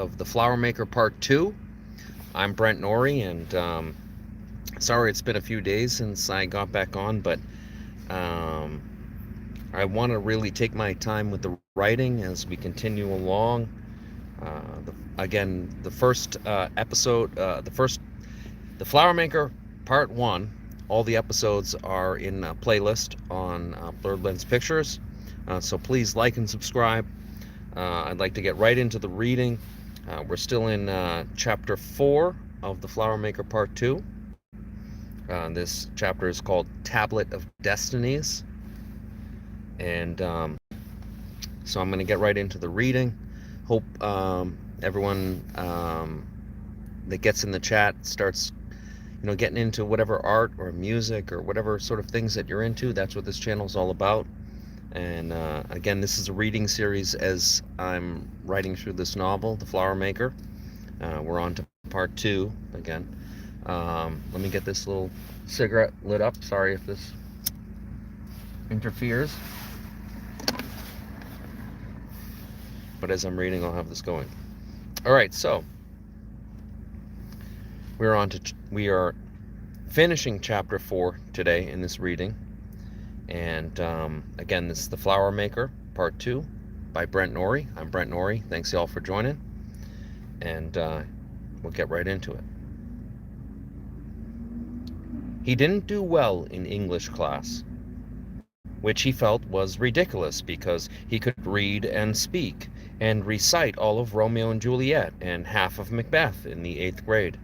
of The Flower Maker Part 2. I'm Brent Norrie, and sorry it's been a few days since I got back on, but um, I want to really take my time with the writing as we continue along. The first episode, The Flower Maker Part 1, all the episodes are in a playlist on Blurred Lens Pictures, so please like and subscribe. I'd like to get right into the reading. We're still in Chapter 4 of The Flower Maker Part 2. This chapter is called Tablet of Destinies. And so I'm going to get right into the reading. Hope everyone that gets in the chat starts getting into whatever art or music or whatever sort of things that you're into. That's what this channel is all about. And again, this is a reading series as I'm writing through this novel, The Flower Maker. We're on to part 2 again. Let me get this little cigarette lit up. Sorry if this interferes. But as I'm reading, I'll have this going. All right, so we are finishing chapter 4 today in this reading. And again, this is The Flower Maker, Part 2, by Brent Norrie. I'm Brent Norrie. Thanks, y'all, for joining. And we'll get right into it. He didn't do well in English class, which he felt was ridiculous because he could read and speak and recite all of Romeo and Juliet and half of Macbeth in the 8th grade.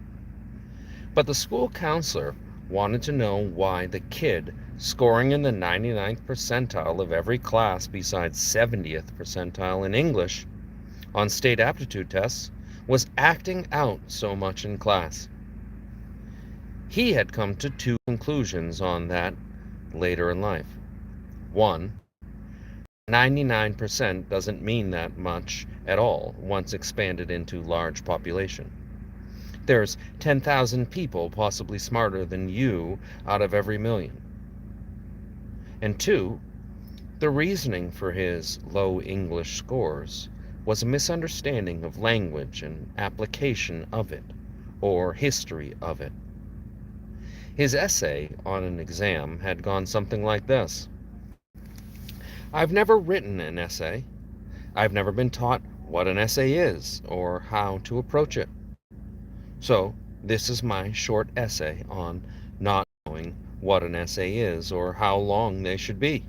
But the school counselor wanted to know why the kid scoring in the 99th percentile of every class besides 70th percentile in English on state aptitude tests was acting out so much in class. He had come to 2 conclusions on that later in life. 1, 99% doesn't mean that much at all once expanded into large population. There's 10,000 people possibly smarter than you out of every million. And 2, the reasoning for his low English scores was a misunderstanding of language and application of it, or history of it. His essay on an exam had gone something like this. I've never written an essay. I've never been taught what an essay is or how to approach it. So, this is my short essay on not knowing what an essay is or how long they should be.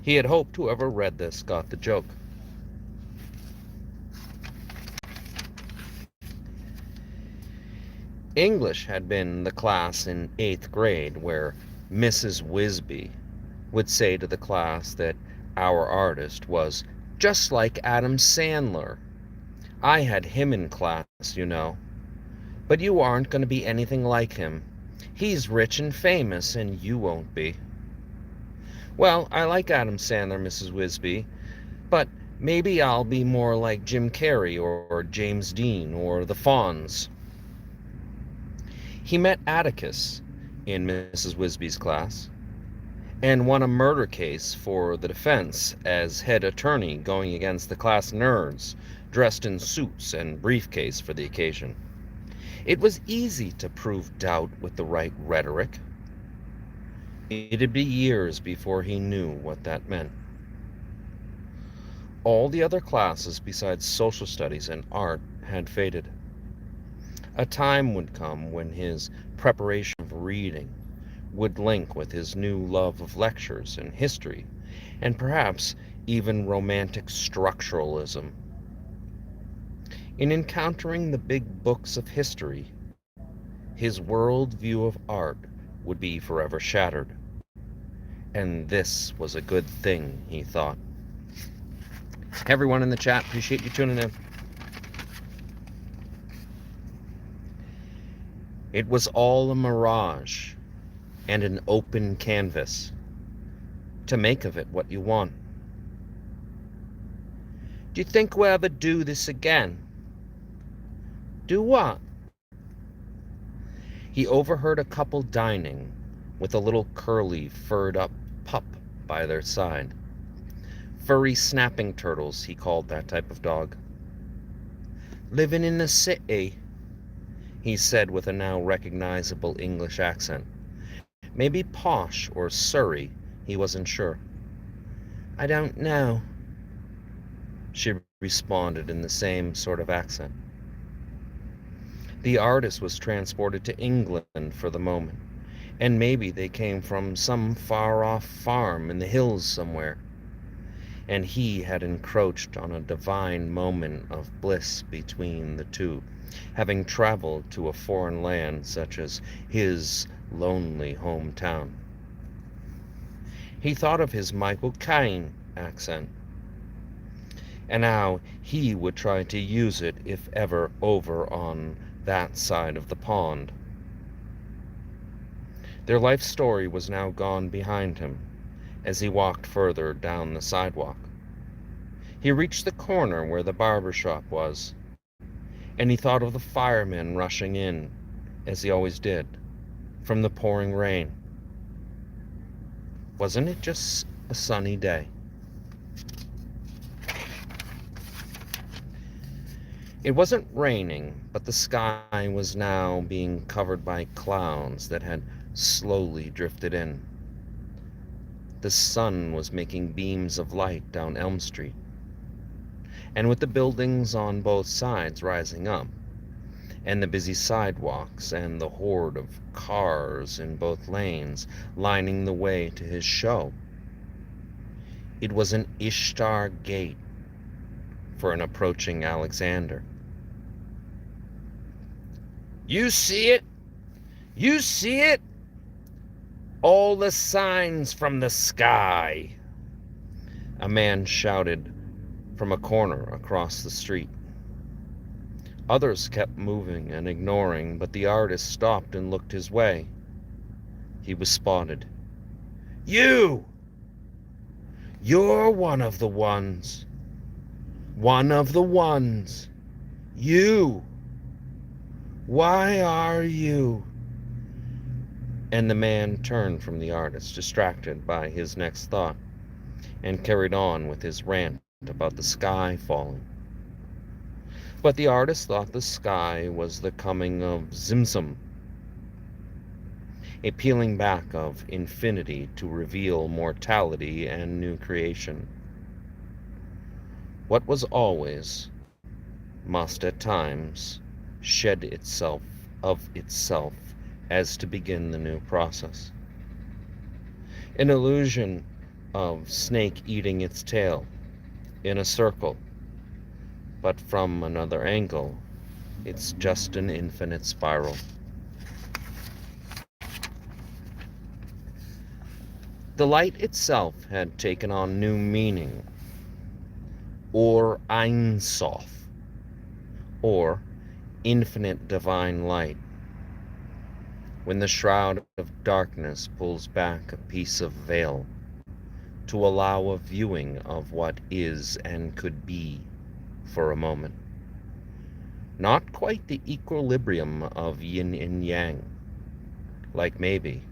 He had hoped whoever read this got the joke. English had been the class in 8th grade where Mrs. Wisby would say to the class that our artist was just like Adam Sandler. I had him in class, you know. But you aren't going to be anything like him. He's rich and famous, and you won't be. Well, I like Adam Sandler, Mrs. Wisby, but maybe I'll be more like Jim Carrey or James Dean or the Fonz. He met Atticus in Mrs. Wisby's class and won a murder case for the defense as head attorney going against the class nerds dressed in suits and briefcase for the occasion. It was easy to prove doubt with the right rhetoric. It'd be years before he knew what that meant. All the other classes besides social studies and art had faded. A time would come when his preparation for reading would link with his new love of lectures and history, and perhaps even romantic structuralism. In encountering the big books of history, his world view of art would be forever shattered. And this was a good thing, he thought. Hey everyone in the chat, appreciate you tuning in. It was all a mirage and an open canvas to make of it what you want. Do you think we'll ever do this again? Do what? He overheard a couple dining with a little curly, furred-up pup by their side. Furry snapping turtles, he called that type of dog. Living in the city, he said with a now recognizable English accent. Maybe posh or Surrey, he wasn't sure. I don't know, she responded in the same sort of accent. The artist was transported to England for the moment, and maybe they came from some far-off farm in the hills somewhere, and he had encroached on a divine moment of bliss between the two, having traveled to a foreign land such as his lonely hometown. He thought of his Michael Caine accent, and how he would try to use it if ever over on that side of the pond. Their life story was now gone behind him as he walked further down the sidewalk. He reached the corner where the barber shop was, and he thought of the firemen rushing in, as he always did, from the pouring rain. Wasn't it just a sunny day? It wasn't raining, but the sky was now being covered by clouds that had slowly drifted in. The sun was making beams of light down Elm Street, and with the buildings on both sides rising up, and the busy sidewalks and the horde of cars in both lanes lining the way to his show, it was an Ishtar gate for an approaching Alexander. You see it? You see it? All the signs from the sky, a man shouted from a corner across the street. Others kept moving and ignoring, but the artist stopped and looked his way. He was spotted. You! You're one of the ones. One of the ones. You! Why are you? And the man turned from the artist, distracted by his next thought, and carried on with his rant about the sky falling. But the artist thought the sky was the coming of Zimzum, a peeling back of infinity to reveal mortality and new creation. What was always must at times shed itself of itself as to begin the new process. An illusion of snake eating its tail in a circle, but from another angle, it's just an infinite spiral. The light itself had taken on new meaning, or Ein Sof, or infinite divine light. When the shroud of darkness pulls back a piece of veil to allow a viewing of what is and could be for a moment. Not quite the equilibrium of yin and yang. Like maybe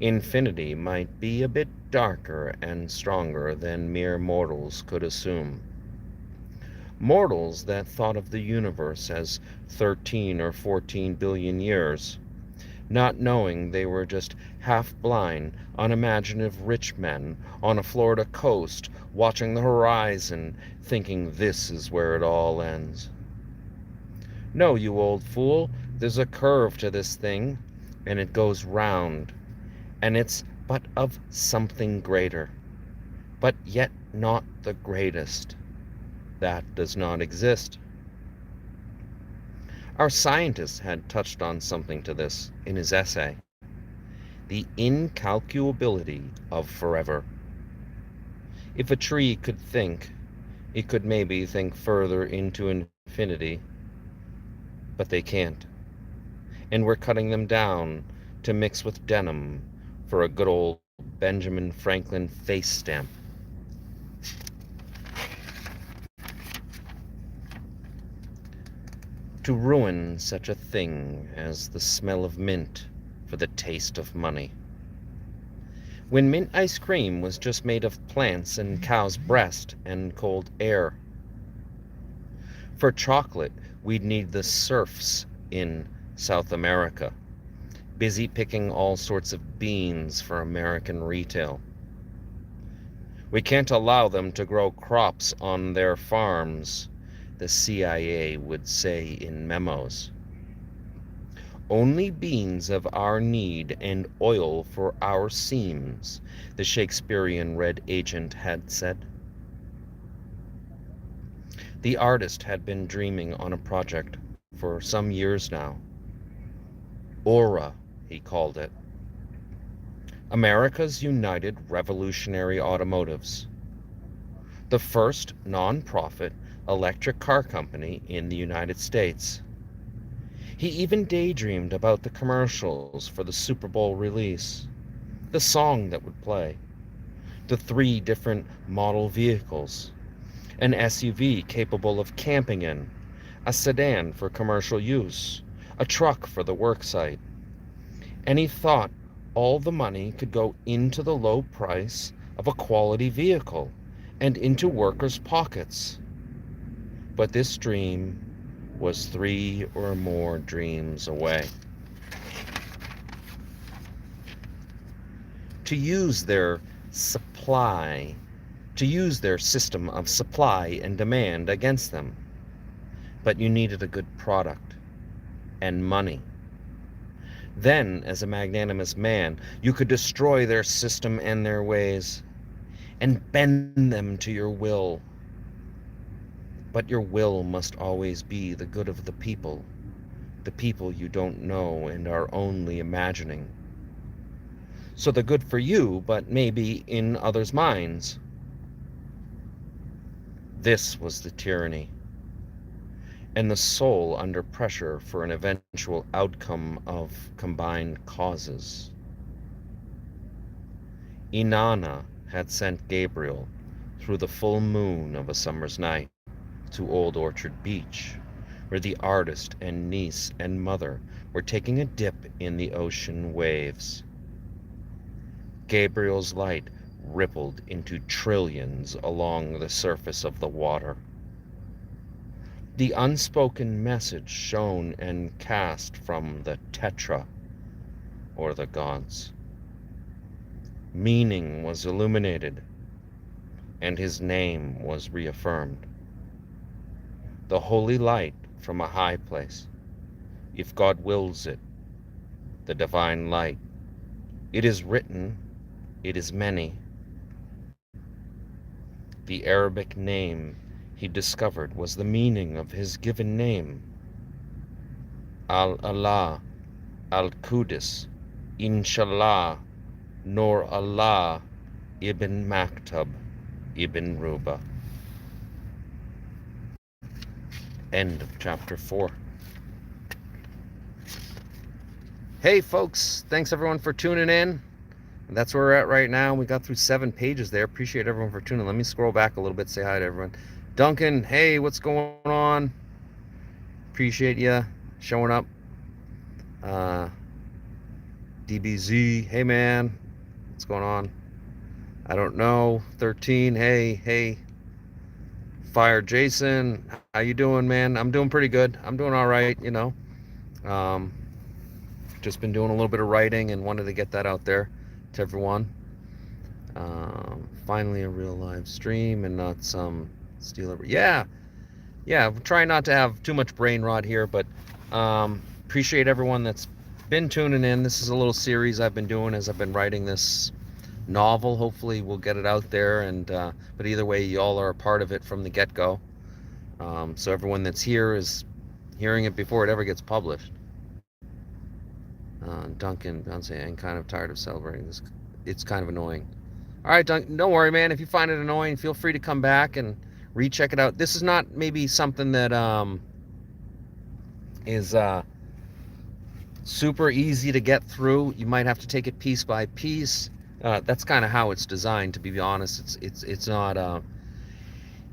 infinity might be a bit darker and stronger than mere mortals could assume. Mortals that thought of the universe as 13 or 14 billion years, not knowing they were just half-blind, unimaginative rich men on a Florida coast watching the horizon, thinking this is where it all ends. No, you old fool, there's a curve to this thing, and it goes round, and it's but of something greater, but yet not the greatest. That does not exist. Our scientist had touched on something to this in his essay. The incalculability of forever. If a tree could think, it could maybe think further into infinity, but they can't. And we're cutting them down to mix with denim for a good old Benjamin Franklin face stamp. To ruin such a thing as the smell of mint for the taste of money. When mint ice cream was just made of plants and cow's breast and cold air. For chocolate We'd need the serfs in South America, busy picking all sorts of beans for American retail. We can't allow them to grow crops on their farms, the CIA would say in memos. Only beans of our need and oil for our seams, the Shakespearean red agent had said. The artist had been dreaming on a project for some years now. Aura, he called it. America's United Revolutionary Automotives. The first non-profit electric car company in the United States. He even daydreamed about the commercials for the Super Bowl release, the song that would play, the 3 different model vehicles, an SUV capable of camping in, a sedan for commercial use, a truck for the worksite. And he thought all the money could go into the low price of a quality vehicle and into workers' pockets. But this dream was 3 or more dreams away. To use their system of supply and demand against them. But you needed a good product and money. Then, as a magnanimous man, you could destroy their system and their ways and bend them to your will. But your will must always be the good of the people you don't know and are only imagining. So the good for you, but maybe in others' minds. This was the tyranny, and the soul under pressure for an eventual outcome of combined causes. Inanna had sent Gabriel through the full moon of a summer's night to Old Orchard Beach, where the artist and niece and mother were taking a dip in the ocean waves. Gabriel's light rippled into trillions along the surface of the water. The unspoken message shone and cast from the tetra, or the gods. Meaning was illuminated, and his name was reaffirmed. The holy light from a high place, if God wills it, the divine light. It is written, it is many. The Arabic name he discovered was the meaning of his given name. Al-Allah, Al-Qudus, Inshallah, Nur Allah, Ibn Maktab, Ibn Ruba. End of chapter 4. Hey folks, thanks everyone for tuning in. That's where we're at right now. We got through 7 pages there. Appreciate everyone for tuning in. Let me scroll back a little bit, say hi to everyone. Duncan, hey, what's going on? Appreciate you showing up. DBZ, hey man, what's going on? I don't know. 13, hey. Fire Jason, how you doing, man? I'm doing pretty good. I'm doing all right, you know. Just been doing a little bit of writing and wanted to get that out there to everyone. Finally a real live stream and not some steal. Yeah, I'm trying not to have too much brain rot here, but appreciate everyone that's been tuning in. This is a little series I've been doing as I've been writing this novel. Hopefully we'll get it out there, and but either way, y'all are a part of it from the get-go. So everyone that's here is hearing it before it ever gets published. Duncan, I'm kind of tired of celebrating this. It's kind of annoying. All right, Duncan, don't worry, man. If you find it annoying, feel free to come back and recheck it out. This is not maybe something that is super easy to get through. You might have to take it piece by piece. That's kind of how it's designed, to be honest. It's not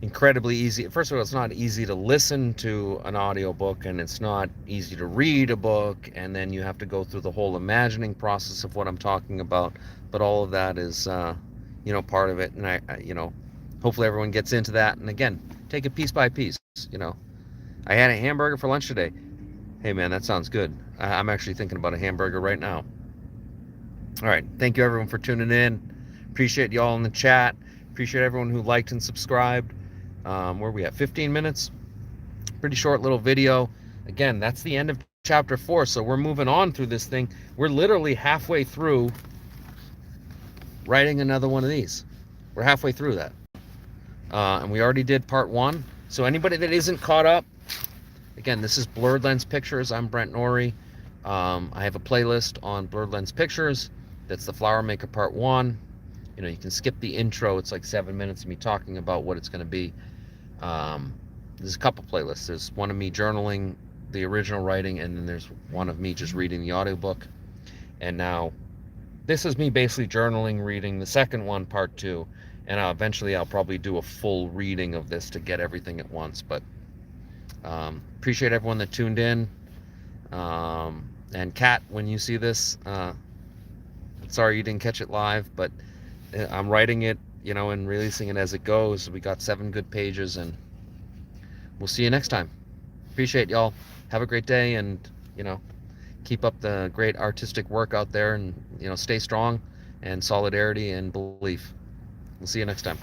incredibly easy. First of all, it's not easy to listen to an audiobook, and it's not easy to read a book, and then you have to go through the whole imagining process of what I'm talking about. But all of that is part of it, and I hopefully everyone gets into that. And again, take it piece by piece. I had a hamburger for lunch today. Hey man, that sounds good. I'm actually thinking about a hamburger right now. All right, thank you everyone for tuning in. Appreciate y'all in the chat. Appreciate everyone who liked and subscribed. Where are we at? 15 minutes. Pretty short little video. Again, that's the end of chapter 4, so we're moving on through this thing. We're literally halfway through writing another one of these. We're halfway through that. And we already did part 1. So anybody that isn't caught up, again, this is Blurred Lens Pictures. I'm Brent Norrie. I have a playlist on Blurred Lens Pictures. That's the Flower Maker Part 1. You know, you can skip the intro. It's like 7 minutes of me talking about what it's going to be. There's a couple playlists. There's one of me journaling the original writing, and then there's one of me just reading the audiobook. And now this is me basically journaling, reading the second one, part 2. And eventually I'll probably do a full reading of this to get everything at once. But appreciate everyone that tuned in. And Kat, when you see this, sorry you didn't catch it live, but I'm writing it, you know, and releasing it as it goes. We got 7 good pages, and we'll see you next time. Appreciate y'all. Have a great day, and, you know, keep up the great artistic work out there, and, you know, stay strong, and solidarity and belief. We'll see you next time.